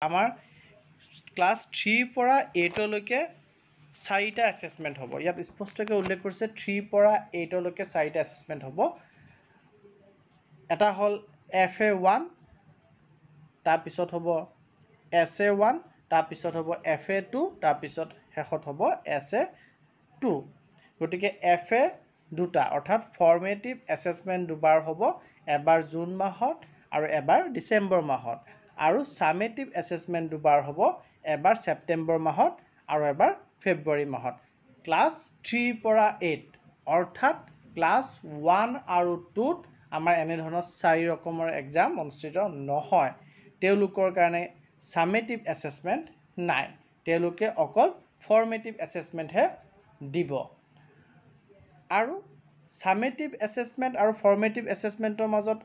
আমাৰ ক্লাছ 3 পৰা 8 লৈকে 4টা এছেছমেণ্ট হ'ব। ইয়াত স্পষ্টকৈ উল্লেখ কৰিছে 3 পৰা 8 লৈকে 4টা এছেছমেণ্ট হ'ব। এটা হ'ল FA1, তাৰপিছত হ'ব SA1, তাৰপিছত হ'ব FA2, তাৰপিছত শেষত হ'ব SA2। গতিকে FA দুটা অৰ্থাৎ ফৰ্মেটিভ এছেছমেণ্ট দুবাৰ হ'ব, এবাৰ জুন মাহত আৰু এবাৰ ডিচেম্বৰ মাহত, আৰু ছামেটিভ এছেছমেণ্ট দুবাৰ হ'ব, এবাৰ ছেপ্টেম্বৰ মাহত আৰু এবাৰ ফেব্ৰুৱাৰী মাহত। ক্লাছ 3 পৰা 8 অৰ্থাৎ ক্লাছ 1 আৰু 2ত আমাৰ এনেধৰণৰ 4 ৰকমৰ এক্সাম অনুষ্ঠিত নহয়। তেওঁলোকৰ কাৰণে ছামেটিভ এছেছমেণ্ট নাই, তেওঁলোকে অকল ফৰ্মেটিভ এছেছমেণ্টহে দিব। আৰু ছামেটিভ এছেছমেণ্ট আৰু ফৰ্মেটিভ এছেছমেণ্টৰ মাজত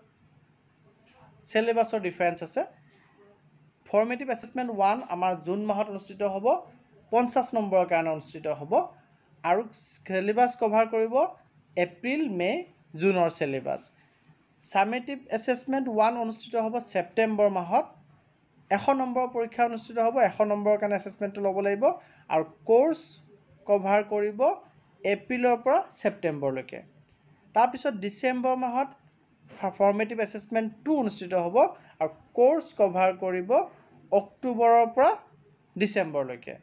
চিলেবাছৰ ডিফাৰেঞ্চ আছে। ফৰ্মেটিভ এছেছমেণ্ট 1 আমাৰ জুন মাহত অনুষ্ঠিত হ'ব, 50 নম্বৰৰ কাৰণে অনুষ্ঠিত হ'ব, আৰু চিলেবাছ কভাৰ কৰিব এপ্ৰিল, মে, জুনৰ চিলেবাছ। ছামেটিভ এছেছমেণ্ট 1 অনুষ্ঠিত হ'ব ছেপ্টেম্বৰ মাহত, 100 নম্বৰৰ পৰীক্ষা অনুষ্ঠিত হ'ব, 100 নম্বৰৰ কাৰণে এছেছমেণ্টটো ল'ব লাগিব, আৰু কোৰ্ছ কভাৰ কৰিব এপ্ৰিলৰ পৰা ছেপ্টেম্বৰলৈকে। তাৰপিছত ডিচেম্বৰ মাহত ফৰ্মেটিভ এছেছমেণ্ট 2 অনুষ্ঠিত হ'ব, আৰু কোৰ্ছ কভাৰ কৰিব অক্টোবৰৰ পৰা ডিচেম্বৰলৈকে।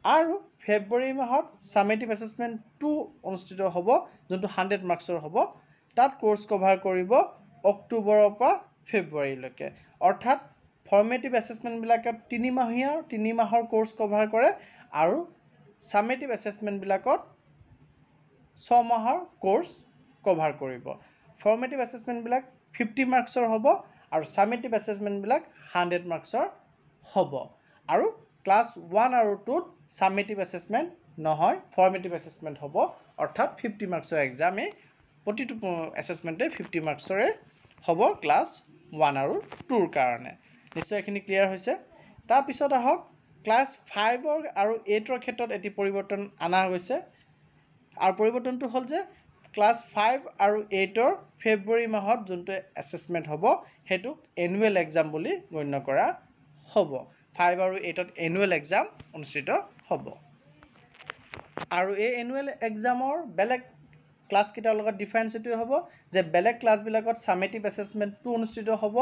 আৰু ফেব্ৰুৱাৰী মাহত ছামেটিভ এছেছমেণ্ট 2 অনুষ্ঠিত হ'ব, যোনটো 100 মাৰ্কছৰ হ'ব। তাত কোৰ্ছ কভাৰ কৰিব অক্টোবৰৰ পৰা ফেব্ৰুৱাৰীলৈকে। অৰ্থাৎ ফৰ্মেটিভ এছেছমেণ্টবিলাকত 3 মাহৰ কোৰ্ছ কভাৰ কৰে, আৰু ছামেটিভ এছেছমেণ্টবিলাকত 6 মাহৰ কোৰ্ছ কভাৰ কৰিব। ফৰ্মেটিভ এছেছমেণ্টবিলাক 50 মাৰ্কছৰ হ'ব, আৰু ছামেটিভ এছেছমেণ্টবিলাক 100 মাৰ্কছৰ হ'ব। আৰু ক্লাছ 1 আৰু 2ত ছামেটিভ এছেছমেণ্ট নহয়, ফৰ্মেটিভ এছেছমেণ্ট হ'ব, অৰ্থাৎ 50 মাৰ্কছৰ এক্সামেই, প্ৰতিটো এছেছমেণ্টে 50 মাৰ্কছৰে হ'ব ক্লাছ 1 আৰু 2ৰ কাৰণে। নিশ্চয় এইখিনি ক্লিয়াৰ হৈছে। তাৰপিছত আহক ক্লাছ 5 আৰু 8ৰ ক্ষেত্ৰত এটি পৰিৱৰ্তন অনা গৈছে, আৰু পৰিৱৰ্তনটো হ'ল যে ক্লাছ 5 আৰু 8ৰ ফেব্ৰুৱাৰী মাহত যোনটো এছেছমেণ্ট হ'ব সেইটোক এনুৱেল এক্সাম বুলি গণ্য কৰা হ'ব। 5 আৰু 8ত এনুৱেল এক্সাম অনুষ্ঠিত হ'ব। আৰু এই এনুৱেল এক্সামৰ বেলেগ ক্লাছকেইটাৰ লগত ডিফাৰেঞ্চ এইটোৱে হ'ব যে বেলেগ ক্লাছবিলাকত ছামেটিভ এছেছমেণ্ট 2 অনুষ্ঠিত হ'ব,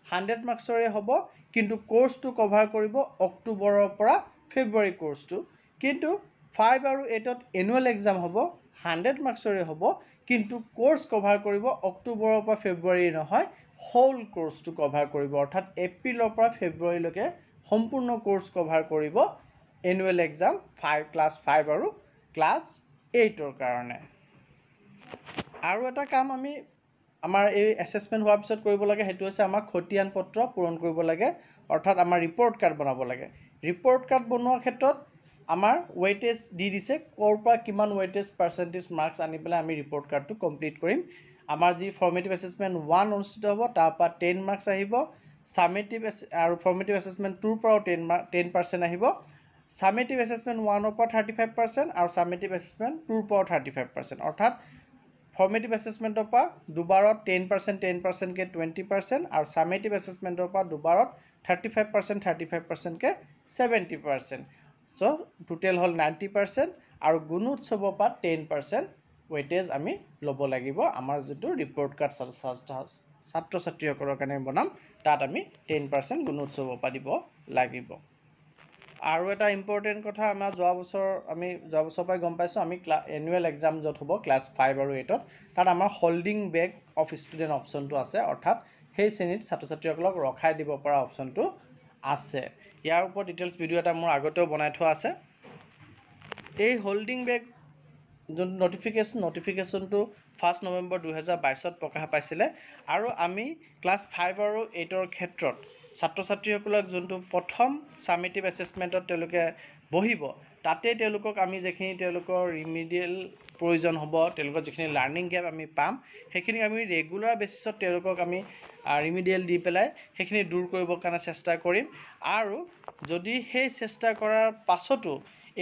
100 মাৰ্কছৰে হ'ব, কিন্তু কোৰ্ছটো কভাৰ কৰিব অক্টোবৰৰ পৰা ফেব্ৰুৱাৰী কোৰ্ছটো। কিন্তু 5 আৰু 8ত এনুৱেল এক্সাম হ'ব, 100 মাৰ্কছৰে হ'ব, কিন্তু কোৰ্ছ কভাৰ কৰিব অক্টোবৰৰ পৰা ফেব্ৰুৱাৰী নহয়, হোল কোৰ্ছটো কভাৰ কৰিব, অৰ্থাৎ এপ্ৰিলৰ পৰা ফেব্ৰুৱাৰীলৈকে সম্পূৰ্ণ কোৰ্ছ কভাৰ কৰিব এনুৱেল এক্সাম ক্লাছ 5 আৰু ক্লাছ 8ৰ কাৰণে। আৰু এটা কাম আমি আমাৰ এই এছেছমেণ্ট হোৱাৰ পিছত কৰিব লাগে, সেইটো হৈছে আমাৰ খতিয়ান পত্ৰ পূৰণ কৰিব লাগে, অৰ্থাৎ আমাৰ ৰিপৰ্ট কাৰ্ড বনাব লাগে। ৰিপৰ্ট কাৰ্ড বনোৱাৰ ক্ষেত্ৰত আমাৰ ৱেইটেজ দি দিছে, ক'ৰ পৰা কিমান ৱেইটেজ পাৰ্চেণ্টেজ মাৰ্কছ আনি পেলাই আমি ৰিপৰ্ট কাৰ্ডটো কমপ্লিট কৰিম। আমাৰ যি ফৰ্মেটিভ এছেছমেণ্ট 1 অনুষ্ঠিত হ'ব তাৰ পৰা 10 মাৰ্কছ আহিব, ছামেটিভ আৰু ফৰ্মেটিভ এছেছমেণ্ট 2ৰ পৰাও 10% আহিব, ছামেটিভ এছেছমেণ্ট 1ৰ পৰা 35% আৰু ছামেটিভ এছেছমেণ্ট 2ৰ পৰাও 35%। অৰ্থাৎ ফৰ্মেটিভ এছেছমেণ্টৰ পৰা দুবাৰত 10%কৈ 20%, আৰু ছামেটিভ এছেছমেণ্টৰ পৰা দুবাৰত 35%কৈ 70%। চ' টোটেল হ'ল 90%, আৰু গুণোৎসৱৰ পৰা 10% ৱেইটেজ আমি ল'ব লাগিব। আমাৰ যিটো ৰিপৰ্ট কাৰ্ড ছাত্ৰ ছাত্ৰীসকলৰ কাৰণে বনাম তাত আমি 10% গুণোৎসৱৰ পৰা দিব লাগিব। আৰু এটা ইম্পৰ্টেণ্ট কথা, আমাৰ যোৱা বছৰৰ পৰাই গম পাইছোঁ, আমি এনুৱেল এক্সাম য'ত হ'ব ক্লাছ 5 আৰু 8ত, তাত আমাৰ হোল্ডিং বেক অফ ষ্টুডেণ্ট অপশ্যনটো আছে, অৰ্থাৎ সেই শ্ৰেণীত ছাত্ৰ ছাত্ৰীসকলক ৰখাই দিব পৰা অপশ্যনটো আছে। ইয়াৰ ওপৰত ডিটেইলছ ভিডিঅ' এটা মোৰ আগতেও বনাই থোৱা আছে। এই হোল্ডিং বেক যোনটো নটিফিকেশ্যনটো 1 নৱেম্বৰ 2022ত প্ৰকাশ পাইছিলে, আৰু আমি ক্লাছ 5 আৰু 8ৰ ক্ষেত্ৰত ছাত্ৰ ছাত্ৰীসকলক যোনটো প্ৰথম ছামেটিভ এছেছমেণ্টত তেওঁলোকে বহিব, তাতে তেওঁলোকক আমি যিখিনি তেওঁলোকৰ ৰিমিডিয়েল প্ৰয়োজন হ'ব, তেওঁলোকৰ যিখিনি লাৰ্ণিং গেপ আমি পাম, সেইখিনি আমি ৰেগুলাৰ বেচিছত তেওঁলোকক আমি ৰিমিডিয়েল দি পেলাই সেইখিনি দূৰ কৰিবৰ কাৰণে চেষ্টা কৰিম। আৰু যদি সেই চেষ্টা কৰাৰ পাছতো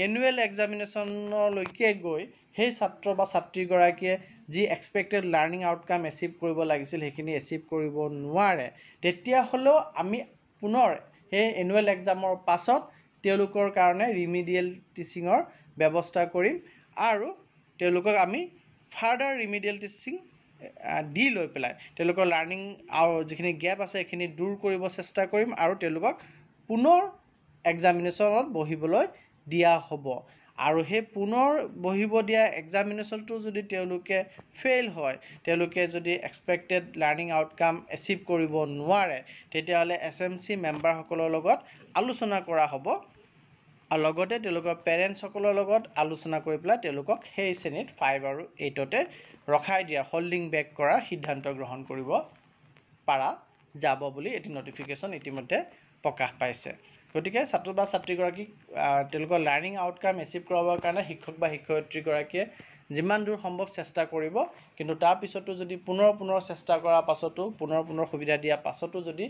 এনুৱেল এক্সামিনেশ্যনলৈকে গৈ সেই ছাত্ৰ বা ছাত্ৰীগৰাকীয়ে যি এক্সপেক্টেড লাৰ্ণিং আউটকাম এচিভ কৰিব লাগিছিল সেইখিনি এচিভ কৰিব নোৱাৰে, তেতিয়াহ'লেও আমি পুনৰ সেই এনুৱেল এক্সামৰ পাছত তেওঁলোকৰ কাৰণে ৰিমিডিয়েল টিচিঙৰ ব্যৱস্থা কৰিম আৰু তেওঁলোকক আমি ফাৰ্ডাৰ ৰিমিডিয়েল টিচিং দি লৈ পেলাই তেওঁলোকৰ লাৰ্ণিং আৰু যিখিনি গেপ আছে সেইখিনি দূৰ কৰিব চেষ্টা কৰিম আৰু তেওঁলোকক পুনৰ এক্সামিনেশ্যনত বহিবলৈ দিয়া হ'ব আৰু সেই পুনৰ বহিব দিয়া এক্সামিনেশ্যনটো যদি তেওঁলোকে ফেইল হয় তেওঁলোকে যদি এক্সপেক্টেড লাৰ্ণিং আউটকাম এচিভ কৰিব নোৱাৰে তেতিয়াহ'লে SMC মেম্বাৰসকলৰ লগত আলোচনা কৰা হ'ব আৰু লগতে তেওঁলোকৰ পেৰেণ্টছসকলৰ লগত আলোচনা কৰি পেলাই তেওঁলোকক সেই শ্ৰেণীত 5 আৰু 8তে ৰখাই দিয়া হোল্ডিং বেক কৰাৰ সিদ্ধান্ত গ্ৰহণ কৰিব পৰা যাব বুলি এটি নটিফিকেশ্যন ইতিমধ্যে প্ৰকাশ পাইছে গতিকে ছাত্ৰ বা ছাত্ৰীগৰাকীক তেওঁলোকৰ লাৰ্ণিং আউটকাম এচিভ কৰাবৰ কাৰণে শিক্ষক বা শিক্ষয়িত্ৰীগৰাকীয়ে যিমান দূৰ সম্ভৱ চেষ্টা কৰিব কিন্তু তাৰ পিছতো যদি পুনৰ চেষ্টা কৰাৰ পাছতো পুনৰ সুবিধা দিয়াৰ পাছতো যদি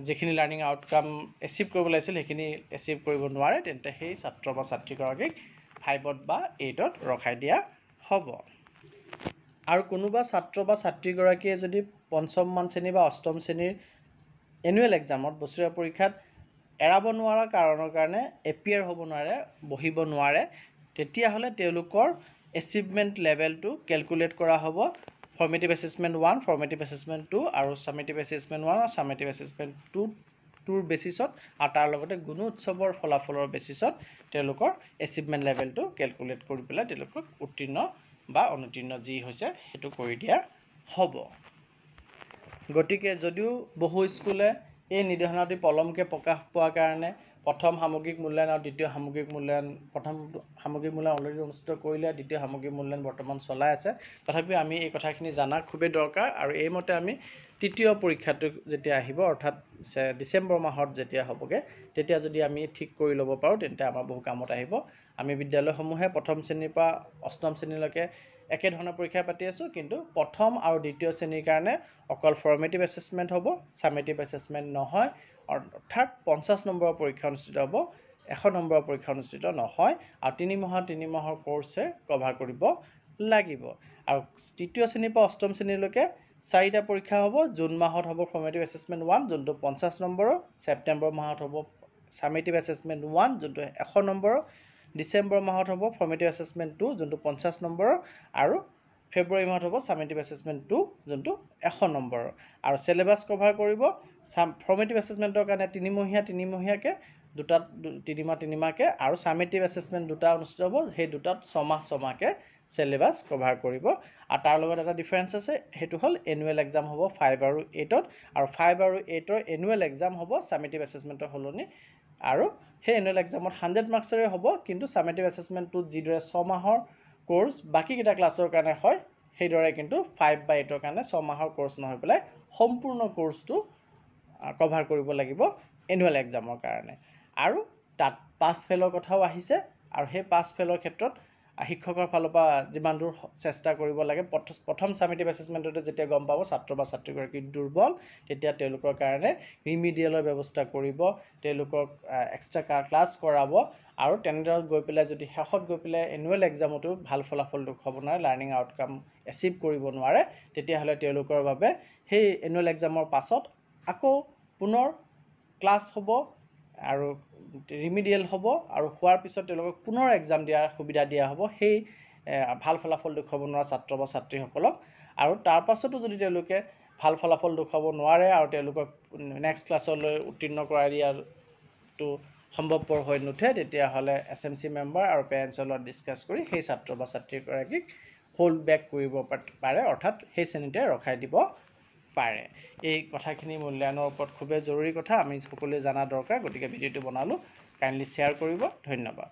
যিখিনি লাৰ্ণিং আউটকাম এচিভ কৰিব লাগিছিল সেইখিনি এচিভ কৰিব নোৱাৰে তেন্তে সেই ছাত্ৰ বা ছাত্ৰীগৰাকীক 5ত বা 8ত ৰখাই দিয়া হ'ব আৰু কোনোবা ছাত্ৰ বা ছাত্ৰীগৰাকীয়ে যদি পঞ্চমমান শ্ৰেণী বা অষ্টম শ্ৰেণীৰ এনুৱেল এক্সামত বছৰীয়া পৰীক্ষাত এৰাব নোৱাৰা কাৰণৰ কাৰণে এপিয়াৰ হ'ব নোৱাৰে বহিব নোৱাৰে তেতিয়াহ'লে তেওঁলোকৰ এচিভমেণ্ট লেভেলটো কেলকুলেট কৰা হ'ব ফৰ্মেটিভ এছেছমেণ্ট 1 ফৰ্মেটিভ এছেছমেণ্ট 2 আৰু ছামেটিভ এছেছমেণ্ট 1 আৰু ছামেটিভ এছেছমেণ্ট 2ৰ বেচিছত আৰু তাৰ লগতে গুণোৎসৱৰ ফলাফলৰ বেচিছত তেওঁলোকৰ এচিভমেণ্ট লেভেলটো কেলকুলেট কৰি পেলাই তেওঁলোকক উত্তীৰ্ণ বা অনুত্তীৰ্ণ যি হৈছে সেইটো কৰি দিয়া হ'ব গতিকে যদিও বহু স্কুলে এই নিৰ্দেশনাটি পলমকৈ প্ৰকাশ পোৱাৰ কাৰণে প্ৰথম সামগ্ৰিক মূল্যায়ন আৰু দ্বিতীয় সামগ্ৰিক মূল্যায়ন প্ৰথম সামগ্ৰিক মূল্যায়ন অলৰেডি অনুষ্ঠিত কৰিলে দ্বিতীয় সামগ্ৰিক মূল্যায়ন বৰ্তমান চলাই আছে তথাপিও আমি এই কথাখিনি জানা খুবেই দৰকাৰ আৰু এইমতে আমি তৃতীয় পৰীক্ষাটো যেতিয়া আহিব অৰ্থাৎ ডিচেম্বৰ মাহত যেতিয়া হ'বগৈ তেতিয়া যদি আমি ঠিক কৰি ল'ব পাৰোঁ তেন্তে আমাৰ বহু কামত আহিব আমি বিদ্যালয়সমূহে প্ৰথম শ্ৰেণীৰ পৰা অষ্টম শ্ৰেণীলৈকে একেধৰণৰ পৰীক্ষা পাতি আছোঁ কিন্তু প্ৰথম আৰু দ্বিতীয় শ্ৰেণীৰ কাৰণে অকল ফৰ্মেটিভ এছেছমেণ্ট হ'ব ছামেটিভ এছেছমেণ্ট নহয় অৰ্থাৎ 50 নম্বৰৰ পৰীক্ষা অনুষ্ঠিত হ'ব 100 নম্বৰৰ পৰীক্ষা অনুষ্ঠিত নহয় আৰু 3 মাহৰ কোৰ্ছে কভাৰ কৰিব লাগিব আৰু তৃতীয় শ্ৰেণীৰ পৰা অষ্টম শ্ৰেণীলৈকে 4টা পৰীক্ষা হ'ব জুন মাহত হ'ব ফৰ্মেটিভ এছেছমেণ্ট 1 যোনটো 50 নম্বৰৰ ছেপ্টেম্বৰ মাহত হ'ব ছামেটিভ এছেছমেণ্ট 1 যোনটো 100 নম্বৰৰ ডিচেম্বৰ মাহত হ'ব ফৰ্মেটিভ এছেছমেণ্ট 2 যোনটো 50 নম্বৰৰ আৰু ফেব্ৰুৱাৰী মাহত হ'ব ছামেটিভ এছেছমেণ্ট 2 যোনটো 100 নম্বৰৰ আৰু চিলেবাছ কভাৰ কৰিব ফৰ্মেটিভ এছেছমেণ্টৰ কাৰণে 3 দুটাত 3 মাহকৈ আৰু ছামেটিভ এছেছমেণ্ট দুটা অনুষ্ঠিত হ'ব সেই দুটাত 6 মাহকৈ চিলেবাছ কভাৰ কৰিব আৰু তাৰ লগত এটা ডিফাৰেঞ্চ আছে সেইটো হ'ল এনুৱেল এক্সাম হ'ব 5 আৰু 8ত আৰু 5 আৰু 8ৰ এনুৱেল এক্সাম হ'ব ছামেটিভ এছেছমেণ্টৰ সলনি আৰু সেই এনুৱেল এক্সামত 100 মাৰ্কছৰে হ'ব কিন্তু ছামেটিভ এছেছমেণ্টটোত যিদৰে 6 মাহৰ কোৰ্ছ বাকীকেইটা ক্লাছৰ কাৰণে হয় সেইদৰে কিন্তু 5 বা 8ৰ কাৰণে 6 মাহৰ কোৰ্ছ নহয় পেলাই সম্পূৰ্ণ কোৰ্ছটো কভাৰ কৰিব লাগিব এনুৱেল এক্সামৰ কাৰণে আৰু তাত পাছ ফেলৰ কথাও আহিছে আৰু সেই পাছ ফেলৰ ক্ষেত্ৰত শিক্ষকৰ ফালৰ পৰা যিমান দূৰ চেষ্টা কৰিব লাগে প্ৰথম ছামেটিভ এছেছমেণ্টতে যেতিয়া গম পাব ছাত্ৰ বা ছাত্ৰীগৰাকী দুৰ্বল তেতিয়া তেওঁলোকৰ কাৰণে ৰিমিডিয়েলৰ ব্যৱস্থা কৰিব তেওঁলোকক এক্সট্ৰা ক্লাছ কৰাব আৰু তেনেদৰে গৈ পেলাই যদি শেষত গৈ পেলাই এনুৱেল এক্সামতো ভাল ফলাফল দেখুৱাব নোৱাৰে লাৰ্ণিং আউটকাম এচিভ কৰিব নোৱাৰে তেতিয়াহ'লে তেওঁলোকৰ বাবে সেই এনুৱেল এক্সামৰ পাছত আকৌ পুনৰ ক্লাছ হ'ব আৰু ৰিমিডিয়েল হ'ব আৰু হোৱাৰ পিছত তেওঁলোকক পুনৰ এক্সাম দিয়াৰ সুবিধা দিয়া হ'ব সেই ভাল ফলাফল দেখুৱাব নোৱাৰা ছাত্ৰ বা ছাত্ৰীসকলক আৰু তাৰ পাছতো যদি তেওঁলোকে ভাল ফলাফল দেখুৱাব নোৱাৰে আৰু তেওঁলোকক নেক্সট ক্লাছলৈ উত্তীৰ্ণ কৰাই দিয়াটো সম্ভৱপৰ হৈ নুঠে তেতিয়াহ'লে SMC মেম্বাৰ আৰু পেৰেণ্টছৰ লগত ডিছকাছ কৰি সেই ছাত্ৰ বা ছাত্ৰীগৰাকীক হোল্ড বেক কৰিব পাৰে অৰ্থাৎ সেই শ্ৰেণীতে ৰখাই দিব পাৰে এই কথাখিনি মূল্যায়নৰ ওপৰত খুবেই জৰুৰী কথা আমি সকলোৱে জানা দৰকাৰ গতিকে ভিডিঅ'টো বনালোঁ কাইণ্ডলি শ্বেয়াৰ কৰিব ধন্যবাদ